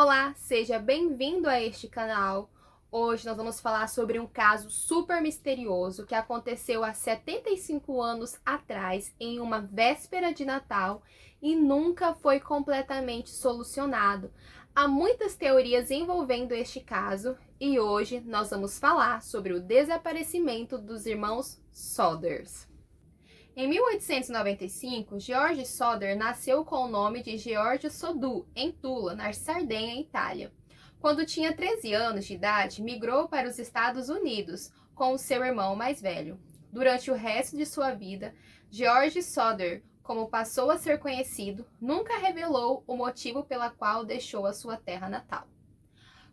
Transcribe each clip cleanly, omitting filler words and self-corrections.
Olá, seja bem-vindo a este canal. Hoje nós vamos falar sobre um caso super misterioso que aconteceu há 75 anos atrás, em uma véspera de Natal, e nunca foi completamente solucionado. Há muitas teorias envolvendo este caso e hoje nós vamos falar sobre o desaparecimento dos irmãos Sodders. Em 1895, George Sodder nasceu com o nome de George Sodus, em Tula, na Sardenha, Itália. Quando tinha 13 anos de idade, migrou para os Estados Unidos com o seu irmão mais velho. Durante o resto de sua vida, George Sodder, como passou a ser conhecido, nunca revelou o motivo pela qual deixou a sua terra natal.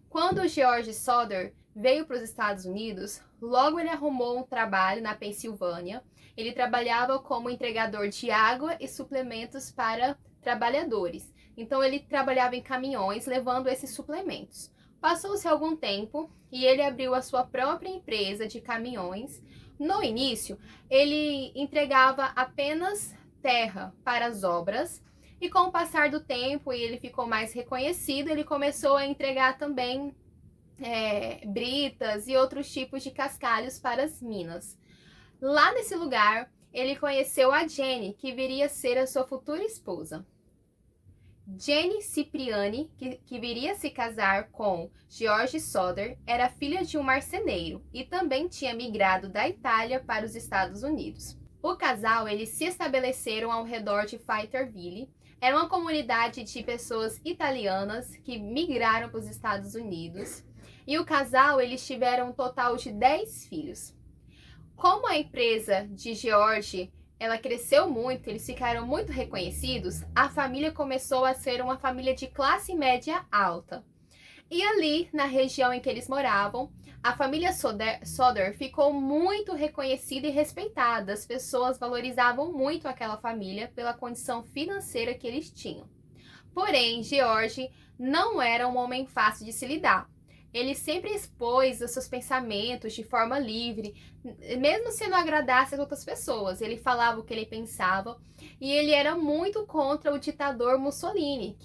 Quando George Sodder veio para os Estados Unidos, logo ele arrumou um trabalho na Pensilvânia. Ele trabalhava como entregador de água e suplementos para trabalhadores. Então ele trabalhava em caminhões levando esses suplementos. Passou-se algum tempo e ele abriu a sua própria empresa de caminhões. No início, ele entregava apenas terra para as obras. E com o passar do tempo, e ele ficou mais reconhecido, ele começou a entregar também britas e outros tipos de cascalhos para as minas. Lá nesse lugar, ele conheceu a Jenny, que viria a ser a sua futura esposa. Jenny Cipriani, que viria a se casar com George Sodder, era filha de um marceneiro e também tinha migrado da Itália para os Estados Unidos. O casal, eles se estabeleceram ao redor de Fighterville. Era uma comunidade de pessoas italianas que migraram para os Estados Unidos. E o casal, eles tiveram um total de 10 filhos. Como a empresa de George, ela cresceu muito, eles ficaram muito reconhecidos, a família começou a ser uma família de classe média alta. E ali, na região em que eles moravam, a família Sodder ficou muito reconhecida e respeitada. As pessoas valorizavam muito aquela família pela condição financeira que eles tinham. Porém, George não era um homem fácil de se lidar. Ele sempre expôs os seus pensamentos de forma livre, mesmo se não agradasse as outras pessoas. Ele falava o que ele pensava e ele era muito contra o ditador Mussolini,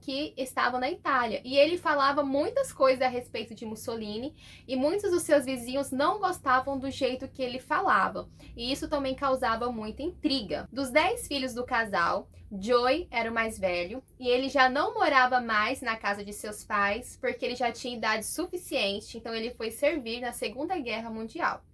que estava na Itália. E ele falava muitas coisas a respeito de Mussolini e muitos dos seus vizinhos não gostavam do jeito que ele falava. E isso também causava muita intriga. Dos 10 filhos do casal, Joey era o mais velho e ele já não morava mais na casa de seus pais porque ele já tinha idade suficiente, então ele foi servir na Segunda Guerra Mundial.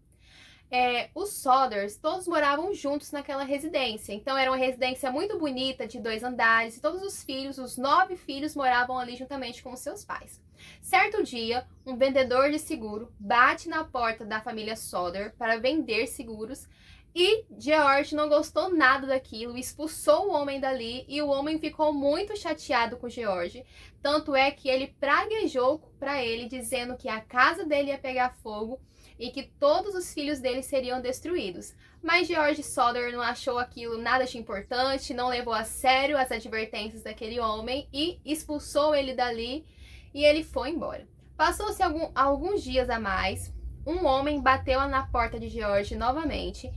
Os Sodders todos moravam juntos naquela residência, então era uma residência muito bonita de 2 andares e todos os filhos, os 9 filhos, moravam ali juntamente com os seus pais. Certo dia, um vendedor de seguro bate na porta da família Sodder para vender seguros. E George não gostou nada daquilo, expulsou o homem dali e o homem ficou muito chateado com George. Tanto é que ele praguejou para ele, dizendo que a casa dele ia pegar fogo e que todos os filhos dele seriam destruídos. Mas George Sodder não achou aquilo nada de importante, não levou a sério as advertências daquele homem e expulsou ele dali e ele foi embora. Passou-se alguns dias a mais, um homem bateu na porta de George novamente.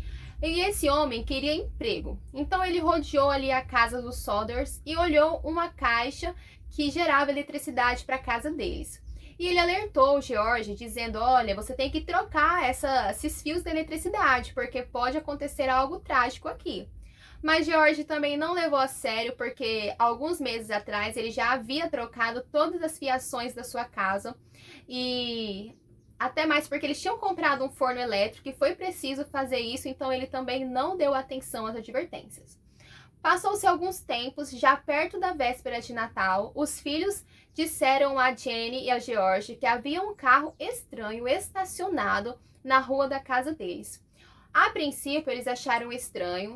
E esse homem queria emprego. Então ele rodeou ali a casa dos Sodders e olhou uma caixa que gerava eletricidade para a casa deles. E ele alertou o George dizendo: olha, você tem que trocar esses fios de eletricidade, porque pode acontecer algo trágico aqui. Mas George também não levou a sério, porque alguns meses atrás ele já havia trocado todas as fiações da sua casa e até mais porque eles tinham comprado um forno elétrico e foi preciso fazer isso, então ele também não deu atenção às advertências. Passou-se alguns tempos, já perto da véspera de Natal, os filhos disseram a Jenny e a George que havia um carro estranho estacionado na rua da casa deles. A princípio, eles acharam estranho,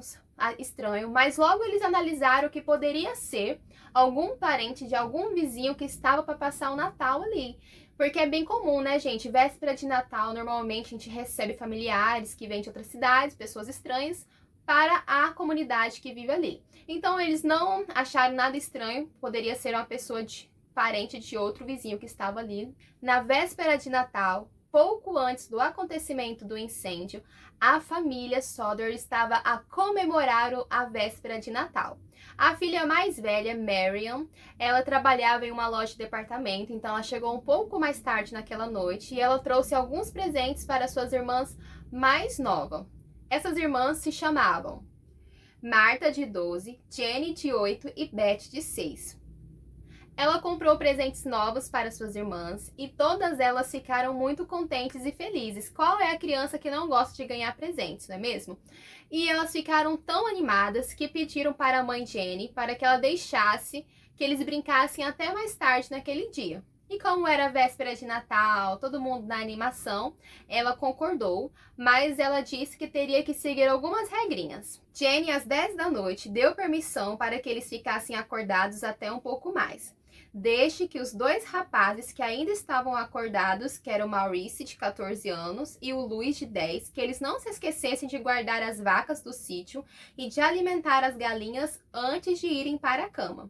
mas logo eles analisaram que poderia ser algum parente de algum vizinho que estava para passar o Natal ali. Porque é bem comum, né, gente? Véspera de Natal, normalmente a gente recebe familiares que vêm de outras cidades, pessoas estranhas, para a comunidade que vive ali. Então, eles não acharam nada estranho, poderia ser uma pessoa parente de outro vizinho que estava ali. Na véspera de Natal, pouco antes do acontecimento do incêndio, a família Sodder estava a comemorar a véspera de Natal. A filha mais velha, Marian, ela trabalhava em uma loja de departamento, então ela chegou um pouco mais tarde naquela noite e ela trouxe alguns presentes para suas irmãs mais novas. Essas irmãs se chamavam Marta, de 12, Jenny, de 8 e Beth, de 6. Ela comprou presentes novos para suas irmãs e todas elas ficaram muito contentes e felizes. Qual é a criança que não gosta de ganhar presentes, não é mesmo? E elas ficaram tão animadas que pediram para a mãe Jenny para que ela deixasse que eles brincassem até mais tarde naquele dia. E como era véspera de Natal, todo mundo na animação, ela concordou, mas ela disse que teria que seguir algumas regrinhas. Jenny, às 10 da noite, deu permissão para que eles ficassem acordados até um pouco mais. Desde que os dois rapazes que ainda estavam acordados, que eram o Maurice, de 14 anos, e o Louis, de 10, que eles não se esquecessem de guardar as vacas do sítio e de alimentar as galinhas antes de irem para a cama.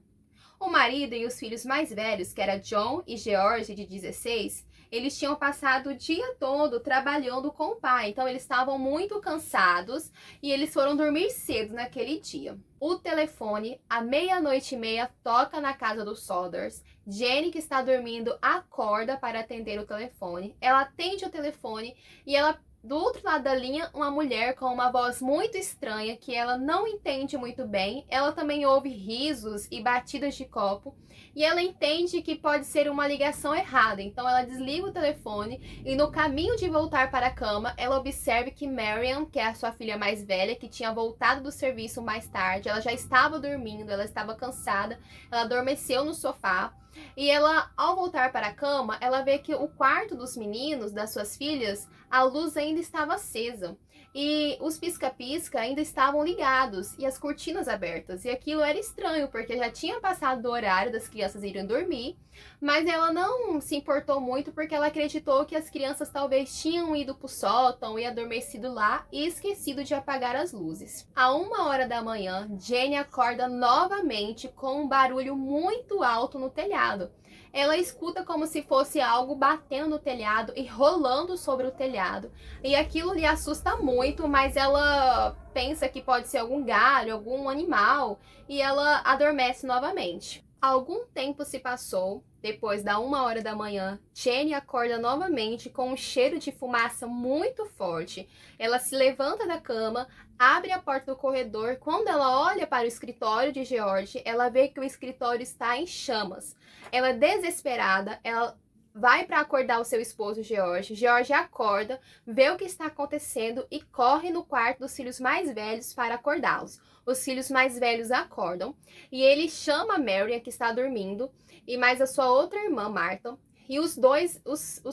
O marido e os filhos mais velhos, que era John e George, de 16, eles tinham passado o dia todo trabalhando com o pai, então eles estavam muito cansados e eles foram dormir cedo naquele dia. O telefone, à 00:30, toca na casa dos Sodders. Jenny, que está dormindo, acorda para atender o telefone. Ela atende o telefone e do outro lado da linha, uma mulher com uma voz muito estranha, que ela não entende muito bem. Ela também ouve risos e batidas de copo. E ela entende que pode ser uma ligação errada. Então ela desliga o telefone e no caminho de voltar para a cama, ela observa que Marian, que é a sua filha mais velha, que tinha voltado do serviço mais tarde, ela já estava dormindo, ela estava cansada, ela adormeceu no sofá. E ela, ao voltar para a cama, ela vê que o quarto dos meninos, das suas filhas, a luz ainda estava acesa. E os pisca-pisca ainda estavam ligados e as cortinas abertas. E aquilo era estranho, porque já tinha passado do horário das crianças irem dormir. Mas ela não se importou muito, porque ela acreditou que as crianças talvez tinham ido para o sótão e adormecido lá e esquecido de apagar as luzes. À 1h da manhã, Jenny acorda novamente com um barulho muito alto no telhado. Ela escuta como se fosse algo batendo no telhado e rolando sobre o telhado. E aquilo lhe assusta muito, mas ela pensa que pode ser algum galho, algum animal, e ela adormece novamente. Algum tempo se passou. Depois da 1h da manhã, Jenny acorda novamente com um cheiro de fumaça muito forte. Ela se levanta da cama, abre a porta do corredor. Quando ela olha para o escritório de George, ela vê que o escritório está em chamas. Ela é desesperada, ela vai para acordar o seu esposo George. George acorda, vê o que está acontecendo e corre no quarto dos filhos mais velhos para acordá-los. Os filhos mais velhos acordam e ele chama a Marian, que está dormindo, e mais a sua outra irmã, Marta. E os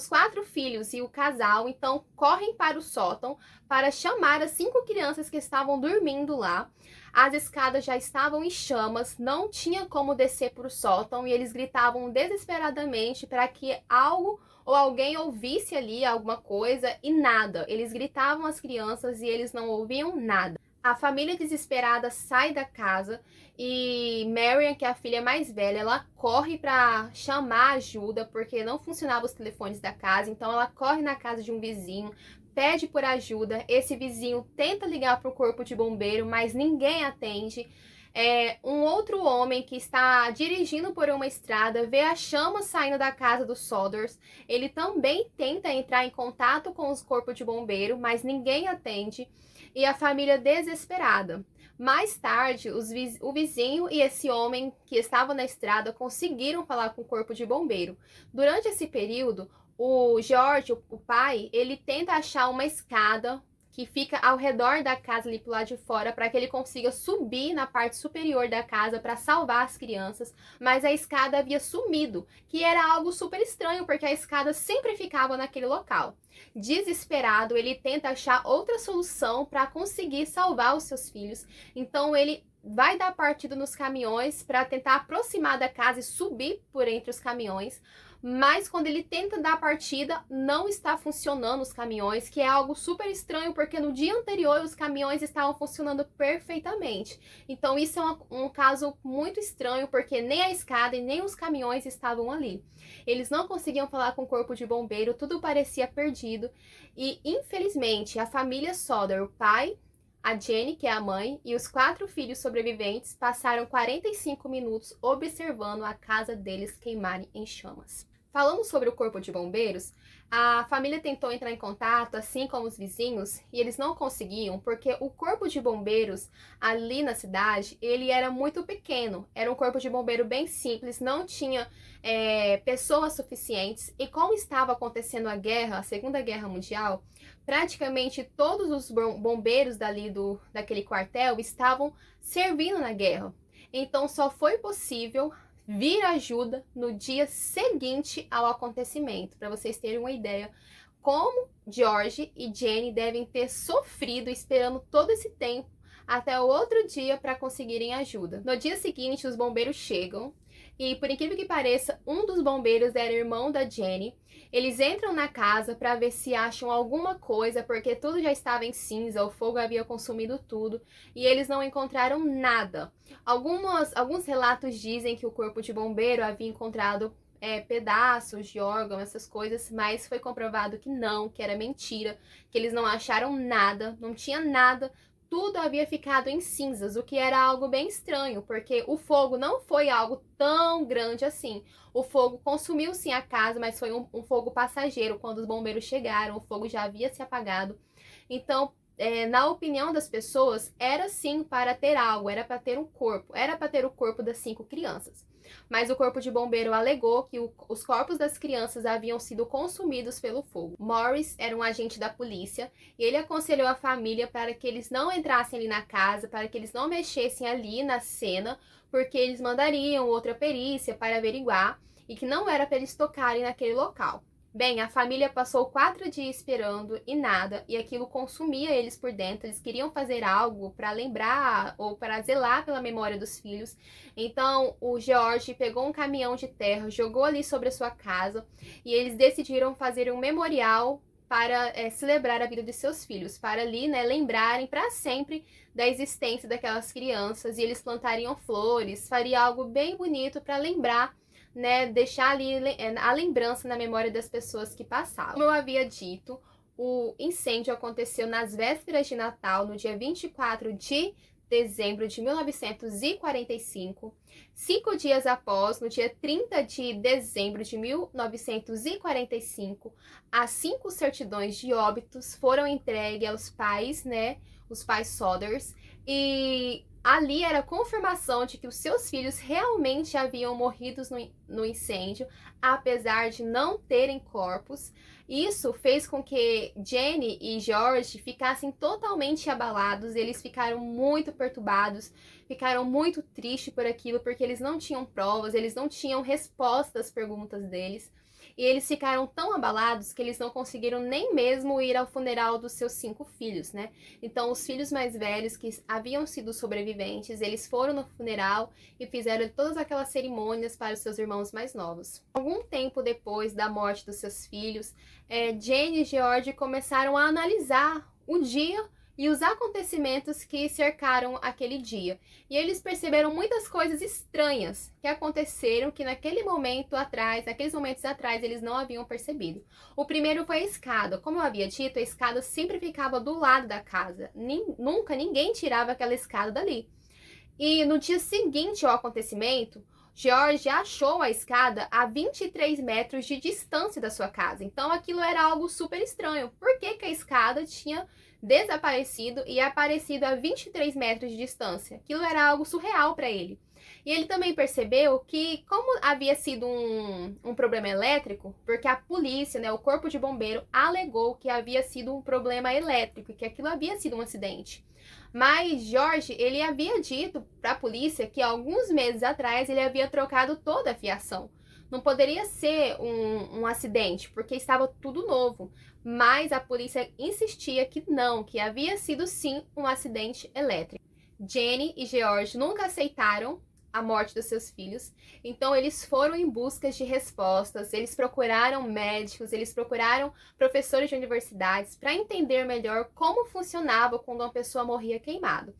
4 filhos e o casal, então, correm para o sótão para chamar as 5 crianças que estavam dormindo lá. As escadas já estavam em chamas, não tinha como descer para o sótão e eles gritavam desesperadamente para que algo ou alguém ouvisse ali alguma coisa e nada. Eles gritavam às crianças e eles não ouviam nada. A família desesperada sai da casa e Marian, que é a filha mais velha, ela corre para chamar ajuda porque não funcionavam os telefones da casa. Então ela corre na casa de um vizinho, pede por ajuda. Esse vizinho tenta ligar para o corpo de bombeiro, mas ninguém atende. Um outro homem que está dirigindo por uma estrada vê a chama saindo da casa dos Sodders. Ele também tenta entrar em contato com os corpos de bombeiro, mas ninguém atende. E a família desesperada. Mais tarde, o vizinho e esse homem que estava na estrada conseguiram falar com o corpo de bombeiro. Durante esse período, o George, o pai, ele tenta achar uma escada que fica ao redor da casa ali pro lado de fora, para que ele consiga subir na parte superior da casa para salvar as crianças, mas a escada havia sumido, que era algo super estranho, porque a escada sempre ficava naquele local. Desesperado, ele tenta achar outra solução para conseguir salvar os seus filhos, então ele vai dar partida nos caminhões para tentar aproximar da casa e subir por entre os caminhões, mas quando ele tenta dar a partida, não está funcionando os caminhões, que é algo super estranho, porque no dia anterior os caminhões estavam funcionando perfeitamente. Então isso é um caso muito estranho, porque nem a escada e nem os caminhões estavam ali. Eles não conseguiam falar com o corpo de bombeiro, tudo parecia perdido, e infelizmente a família Sodder, o pai, a Jenny, que é a mãe, e os 4 filhos sobreviventes passaram 45 minutos observando a casa deles queimarem em chamas. Falando sobre o corpo de bombeiros, a família tentou entrar em contato, assim como os vizinhos, e eles não conseguiam, porque o corpo de bombeiros ali na cidade, ele era muito pequeno, era um corpo de bombeiro bem simples, não tinha pessoas suficientes, e como estava acontecendo a guerra, a Segunda Guerra Mundial, praticamente todos os bombeiros daquele quartel estavam servindo na guerra. Então só foi possível vir ajuda no dia seguinte ao acontecimento, para vocês terem uma ideia como George e Jenny devem ter sofrido esperando todo esse tempo até o outro dia para conseguirem ajuda. No dia seguinte, os bombeiros chegam e, por incrível que pareça, um dos bombeiros era irmão da Jenny. Eles entram na casa para ver se acham alguma coisa, porque tudo já estava em cinza, o fogo havia consumido tudo, e eles não encontraram nada. Alguns relatos dizem que o corpo de bombeiro havia encontrado pedaços de órgão, essas coisas, mas foi comprovado que não, que era mentira, que eles não acharam nada, não tinha nada, tudo havia ficado em cinzas, o que era algo bem estranho, porque o fogo não foi algo tão grande assim. O fogo consumiu sim a casa, mas foi um fogo passageiro. Quando os bombeiros chegaram, o fogo já havia se apagado. Então, na opinião das pessoas, era sim para ter algo, era para ter um corpo, era para ter o corpo das 5 crianças. Mas o corpo de bombeiro alegou que os corpos das crianças haviam sido consumidos pelo fogo. Morris era um agente da polícia e ele aconselhou a família para que eles não entrassem ali na casa, para que eles não mexessem ali na cena, porque eles mandariam outra perícia para averiguar e que não era para eles tocarem naquele local. Bem, a família passou 4 dias esperando e nada, e aquilo consumia eles por dentro. Eles queriam fazer algo para lembrar ou para zelar pela memória dos filhos. Então, o George pegou um caminhão de terra, jogou ali sobre a sua casa, e eles decidiram fazer um memorial para celebrar a vida de seus filhos, para ali, né, lembrarem para sempre da existência daquelas crianças, e eles plantariam flores, faria algo bem bonito para lembrar, né, deixar ali a lembrança na memória das pessoas que passavam. Como eu havia dito, o incêndio aconteceu nas vésperas de Natal, no dia 24 de dezembro de 1945. 5 dias após, no dia 30 de dezembro de 1945, as 5 certidões de óbitos foram entregues aos pais, né, os pais Sodders, e ali era a confirmação de que os seus filhos realmente haviam morrido no incêndio, apesar de não terem corpos. Isso fez com que Jenny e George ficassem totalmente abalados, eles ficaram muito perturbados, ficaram muito tristes por aquilo, porque eles não tinham provas, eles não tinham respostas às perguntas deles. E eles ficaram tão abalados que eles não conseguiram nem mesmo ir ao funeral dos seus 5 filhos, né? Então, os filhos mais velhos que haviam sido sobreviventes, eles foram no funeral e fizeram todas aquelas cerimônias para os seus irmãos mais novos. Algum tempo depois da morte dos seus filhos, Jane e George começaram a analisar o dia e os acontecimentos que cercaram aquele dia. E eles perceberam muitas coisas estranhas que aconteceram que naqueles momentos atrás, eles não haviam percebido. O primeiro foi a escada. Como eu havia dito, a escada sempre ficava do lado da casa. Nunca ninguém tirava aquela escada dali. E no dia seguinte ao acontecimento, George achou a escada a 23 metros de distância da sua casa. Então aquilo era algo super estranho. Por que que a escada tinha desaparecido e aparecido a 23 metros de distância? Aquilo era algo surreal para ele. E ele também percebeu que, como havia sido um problema elétrico, porque a polícia, né, o corpo de bombeiro, alegou que havia sido um problema elétrico e que aquilo havia sido um acidente. Mas George, ele havia dito para a polícia que alguns meses atrás ele havia trocado toda a fiação. Não poderia ser um acidente, porque estava tudo novo. Mas a polícia insistia que não, que havia sido sim um acidente elétrico. Jenny e George nunca aceitaram a morte dos seus filhos. Então eles foram em busca de respostas, eles procuraram médicos, eles procuraram professores de universidades para entender melhor como funcionava quando uma pessoa morria queimado.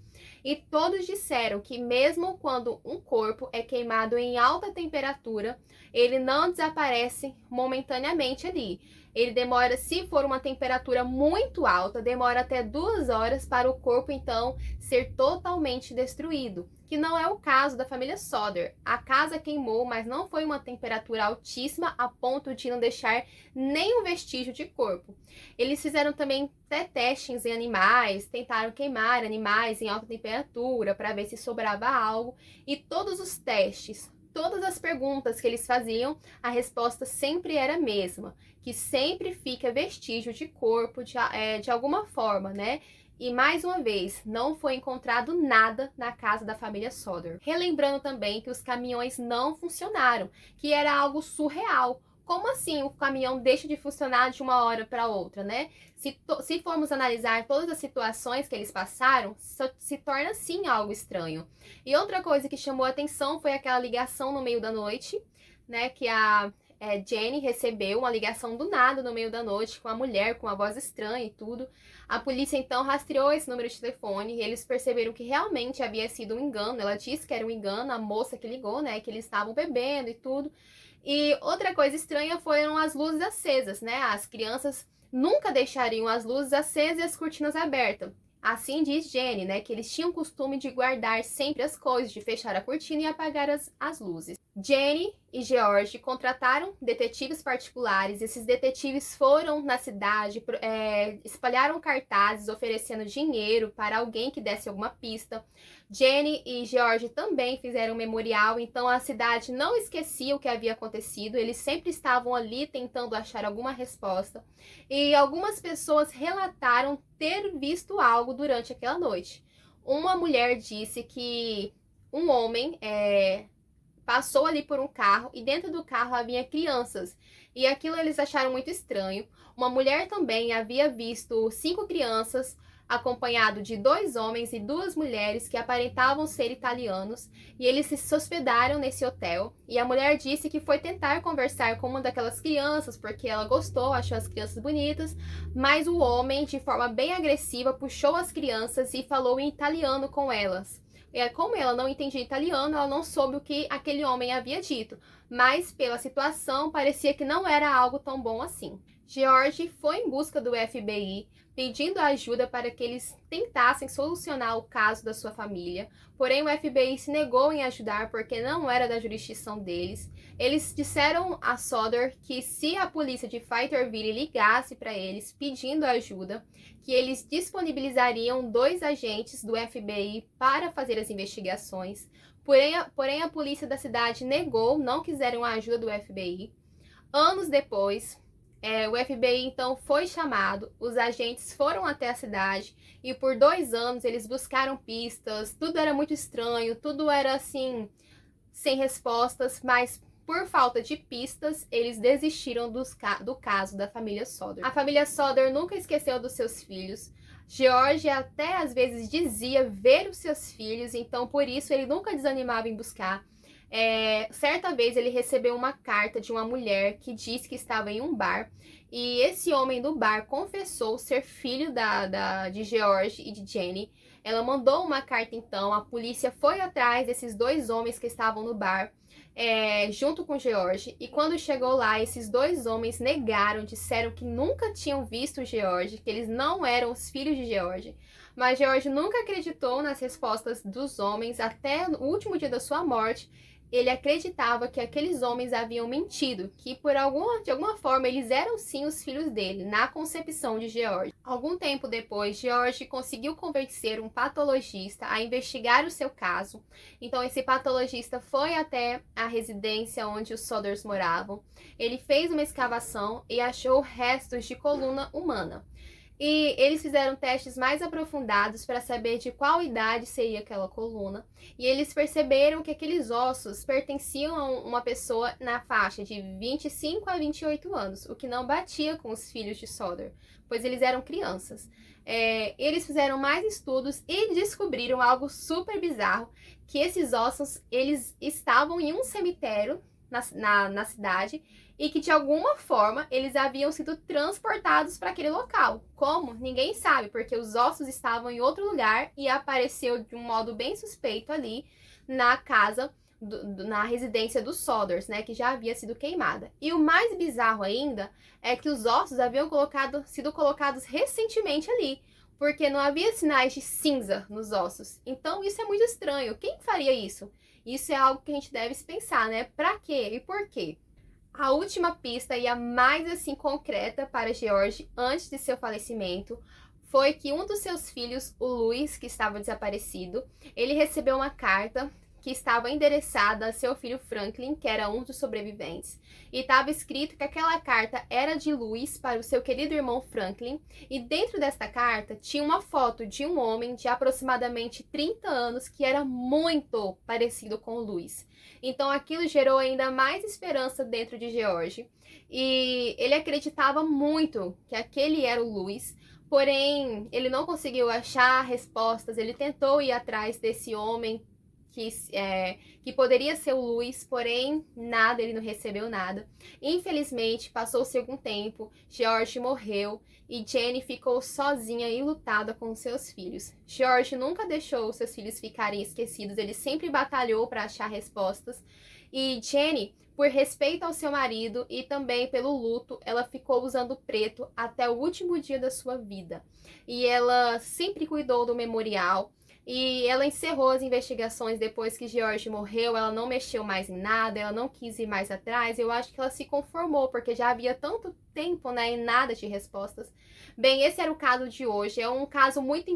E todos disseram que mesmo quando um corpo é queimado em alta temperatura, ele não desaparece momentaneamente ali. Ele demora, se for uma temperatura muito alta, demora até 2 horas para o corpo então ser totalmente destruído, que não é o caso da família Sodder. A casa queimou, mas não foi uma temperatura altíssima a ponto de não deixar nenhum vestígio de corpo. Eles fizeram também testes em animais, tentaram queimar animais em alta temperatura para ver se sobrava algo, e todos os testes, todas as perguntas que eles faziam, a resposta sempre era a mesma, que sempre fica vestígio de corpo de alguma forma, né? E mais uma vez, não foi encontrado nada na casa da família Sodder. Relembrando também que os caminhões não funcionaram, que era algo surreal. Como assim o caminhão deixa de funcionar de uma hora para outra, né? Se formos analisar todas as situações que eles passaram, se torna sim algo estranho. E outra coisa que chamou a atenção foi aquela ligação no meio da noite, né? Que a Jenny recebeu uma ligação do nada no meio da noite com a mulher, com uma voz estranha e tudo. A polícia então rastreou esse número de telefone e eles perceberam que realmente havia sido um engano. Ela disse que era um engano, a moça que ligou, né? Que eles estavam bebendo e tudo. E outra coisa estranha foram as luzes acesas, né? As crianças nunca deixariam as luzes acesas e as cortinas abertas. Assim diz Jenny, né? Que eles tinham o costume de guardar sempre as coisas, de fechar a cortina e apagar as luzes. Jenny e George contrataram detetives particulares. Esses detetives foram na cidade, espalharam cartazes oferecendo dinheiro para alguém que desse alguma pista. Jenny e George também fizeram um memorial, então a cidade não esquecia o que havia acontecido, eles sempre estavam ali tentando achar alguma resposta. E algumas pessoas relataram ter visto algo durante aquela noite. Uma mulher disse que um homem passou ali por um carro e dentro do carro havia crianças. E aquilo eles acharam muito estranho. Uma mulher também havia visto 5 crianças acompanhado de 2 homens e 2 mulheres que aparentavam ser italianos, e eles se hospedaram nesse hotel. E a mulher disse que foi tentar conversar com uma daquelas crianças porque ela gostou, achou as crianças bonitas, mas o homem, de forma bem agressiva, puxou as crianças e falou em italiano com elas. Como ela não entendia italiano, ela não soube o que aquele homem havia dito, mas pela situação parecia que não era algo tão bom assim. George foi em busca do FBI, pedindo ajuda para que eles tentassem solucionar o caso da sua família, porém o FBI se negou em ajudar porque não era da jurisdição deles. Eles disseram a Sodder que se a polícia de Fayetteville ligasse para eles pedindo ajuda, que eles disponibilizariam 2 agentes do FBI para fazer as investigações, porém a polícia da cidade negou, não quiseram a ajuda do FBI. Anos depois, o FBI então foi chamado, os agentes foram até a cidade e por 2 anos eles buscaram pistas, tudo era muito estranho, tudo era assim, sem respostas, mas por falta de pistas, eles desistiram do caso da família Sodder. A família Sodder nunca esqueceu dos seus filhos. George até às vezes dizia ver os seus filhos, então por isso ele nunca desanimava em buscar. Certa vez ele recebeu uma carta de uma mulher que disse que estava em um bar e esse homem do bar confessou ser filho de George e de Jenny. Ela mandou uma carta então, a polícia foi atrás desses 2 homens que estavam no bar junto com George, e quando chegou lá, esses 2 homens negaram, disseram que nunca tinham visto George, que eles não eram os filhos de George. Mas George nunca acreditou nas respostas dos homens até o último dia da sua morte. Ele acreditava que aqueles homens haviam mentido, que de alguma forma eles eram sim os filhos dele, na concepção de George. Algum tempo depois, George conseguiu convencer um patologista a investigar o seu caso. Então esse patologista foi até a residência onde os Sodders moravam. Ele fez uma escavação e achou restos de coluna humana. E eles fizeram testes mais aprofundados para saber de qual idade seria aquela coluna. E eles perceberam que aqueles ossos pertenciam a uma pessoa na faixa de 25 a 28 anos, o que não batia com os filhos de Sodor, pois eles eram crianças. Eles fizeram mais estudos e descobriram algo super bizarro, que esses ossos eles estavam em um cemitério na cidade e que de alguma forma eles haviam sido transportados para aquele local. Como? Ninguém sabe, porque os ossos estavam em outro lugar e apareceu de um modo bem suspeito ali na casa, na residência dos Sodors, né, que já havia sido queimada. E o mais bizarro ainda é que os ossos haviam sido colocados recentemente ali, porque não havia sinais de cinza nos ossos. Então isso é muito estranho. Quem faria isso? Isso é algo que a gente deve se pensar, né? Pra quê e por quê? A última pista e a mais assim concreta para George antes de seu falecimento foi que um dos seus filhos, o Louis, que estava desaparecido, ele recebeu uma carta que estava endereçada a seu filho Franklin, que era um dos sobreviventes, e estava escrito que aquela carta era de Louis para o seu querido irmão Franklin, e dentro desta carta tinha uma foto de um homem de aproximadamente 30 anos que era muito parecido com o Louis. Então aquilo gerou ainda mais esperança dentro de George, e ele acreditava muito que aquele era o Louis. Porém, ele não conseguiu achar respostas, ele tentou ir atrás desse homem que poderia ser o Louis, porém nada, ele não recebeu nada. Infelizmente, passou-se algum tempo, George morreu e Jenny ficou sozinha e lutada com seus filhos. George nunca deixou seus filhos ficarem esquecidos, ele sempre batalhou para achar respostas. E Jenny, por respeito ao seu marido e também pelo luto, ela ficou usando preto até o último dia da sua vida. E ela sempre cuidou do memorial. E ela encerrou as investigações depois que George morreu, ela não mexeu mais em nada, ela não quis ir mais atrás. Eu acho que ela se conformou, porque já havia tanto tempo, né, e nada de respostas. Bem, esse era o caso de hoje. É um caso muito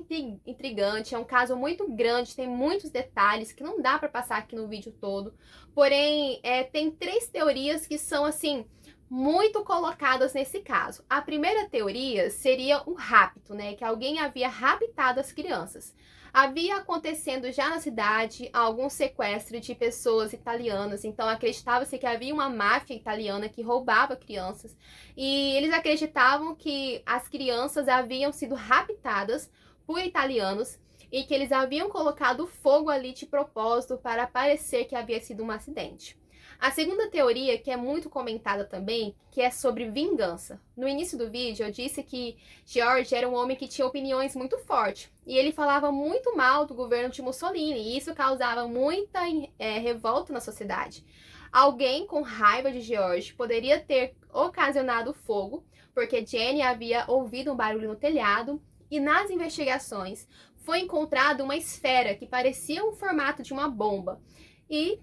intrigante, é um caso muito grande, tem muitos detalhes que não dá para passar aqui no vídeo todo. Porém, tem 3 teorias que são, assim, muito colocadas nesse caso. A primeira teoria seria o rapto, né, que alguém havia raptado as crianças. Havia acontecendo já na cidade algum sequestro de pessoas italianas, então acreditava-se que havia uma máfia italiana que roubava crianças e eles acreditavam que as crianças haviam sido raptadas por italianos e que eles haviam colocado fogo ali de propósito para parecer que havia sido um acidente. A segunda teoria, que é muito comentada também, que é sobre vingança. No início do vídeo eu disse que George era um homem que tinha opiniões muito fortes e ele falava muito mal do governo de Mussolini e isso causava muita revolta na sociedade. Alguém com raiva de George poderia ter ocasionado fogo, porque Jenny havia ouvido um barulho no telhado e nas investigações foi encontrada uma esfera que parecia um formato de uma bomba e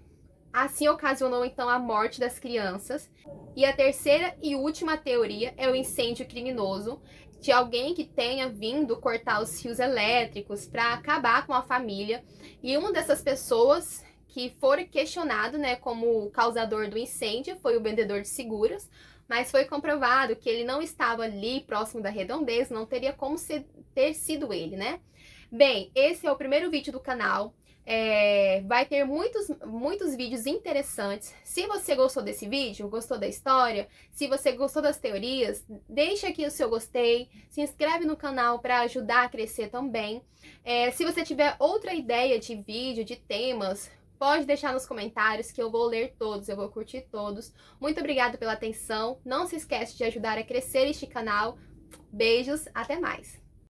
assim ocasionou então a morte das crianças. E a terceira e última teoria é o incêndio criminoso de alguém que tenha vindo cortar os fios elétricos para acabar com a família. E uma dessas pessoas que foram questionado, né, como o causador do incêndio foi o vendedor de seguros, mas foi comprovado que ele não estava ali próximo da redondeza, não teria como ter sido ele, né? Bem, esse é o primeiro vídeo do canal. Vai ter muitos vídeos interessantes. Se você gostou desse vídeo, gostou da história, se você gostou das teorias, deixa aqui o seu gostei, se inscreve no canal para ajudar a crescer também. Se você tiver outra ideia de vídeo, de temas, pode deixar nos comentários que eu vou ler todos, eu vou curtir todos. Muito obrigada pela atenção, não se esquece de ajudar a crescer este canal. Beijos, até mais!